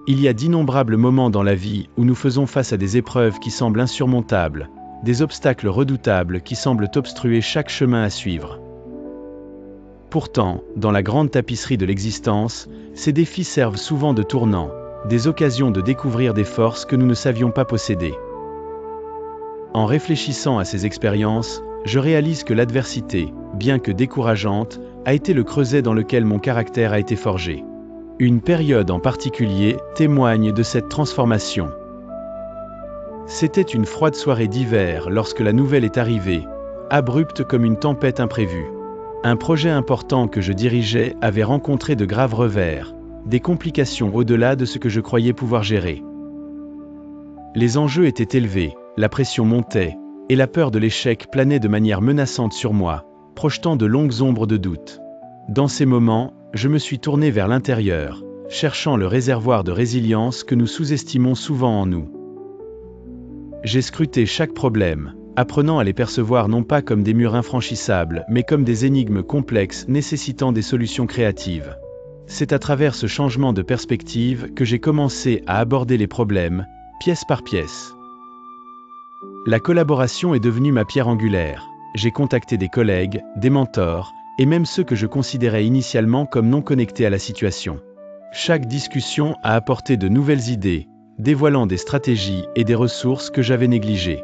Il y a d'innombrables moments dans la vie où nous faisons face à des épreuves qui semblent insurmontables, des obstacles redoutables qui semblent obstruer chaque chemin à suivre. Pourtant, dans la grande tapisserie de l'existence, ces défis servent souvent de tournant, des occasions de découvrir des forces que nous ne savions pas posséder. En réfléchissant à ces expériences, je réalise que l'adversité, bien que décourageante, a été le creuset dans lequel mon caractère a été forgé. Une période en particulier témoigne de cette transformation. C'était une froide soirée d'hiver lorsque la nouvelle est arrivée, abrupte comme une tempête imprévue. Un projet important que je dirigeais avait rencontré de graves revers, des complications au-delà de ce que je croyais pouvoir gérer. Les enjeux étaient élevés, la pression montait, et la peur de l'échec planait de manière menaçante sur moi, projetant de longues ombres de doute. Dans ces moments, je me suis tourné vers l'intérieur, cherchant le réservoir de résilience que nous sous-estimons souvent en nous. J'ai scruté chaque problème, apprenant à les percevoir non pas comme des murs infranchissables, mais comme des énigmes complexes nécessitant des solutions créatives. C'est à travers ce changement de perspective que j'ai commencé à aborder les problèmes, pièce par pièce. La collaboration est devenue ma pierre angulaire. J'ai contacté des collègues, des mentors, et même ceux que je considérais initialement comme non connectés à la situation. Chaque discussion a apporté de nouvelles idées, dévoilant des stratégies et des ressources que j'avais négligées.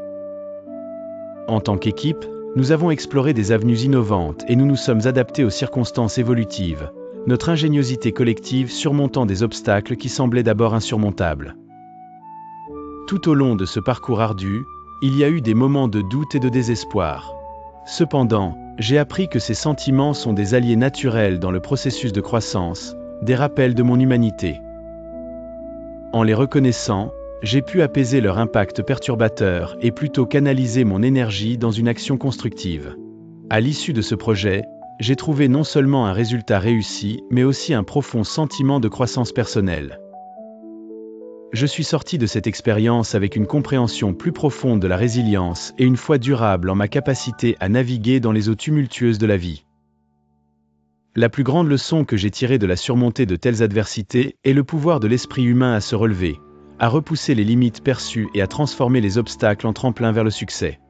En tant qu'équipe, nous avons exploré des avenues innovantes et nous nous sommes adaptés aux circonstances évolutives, notre ingéniosité collective surmontant des obstacles qui semblaient d'abord insurmontables. Tout au long de ce parcours ardu, il y a eu des moments de doute et de désespoir. Cependant, j'ai appris que ces sentiments sont des alliés naturels dans le processus de croissance, des rappels de mon humanité. En les reconnaissant, j'ai pu apaiser leur impact perturbateur et plutôt canaliser mon énergie dans une action constructive. À l'issue de ce projet, j'ai trouvé non seulement un résultat réussi, mais aussi un profond sentiment de croissance personnelle. Je suis sorti de cette expérience avec une compréhension plus profonde de la résilience et une foi durable en ma capacité à naviguer dans les eaux tumultueuses de la vie. La plus grande leçon que j'ai tirée de la surmontée de telles adversités est le pouvoir de l'esprit humain à se relever, à repousser les limites perçues et à transformer les obstacles en tremplin vers le succès.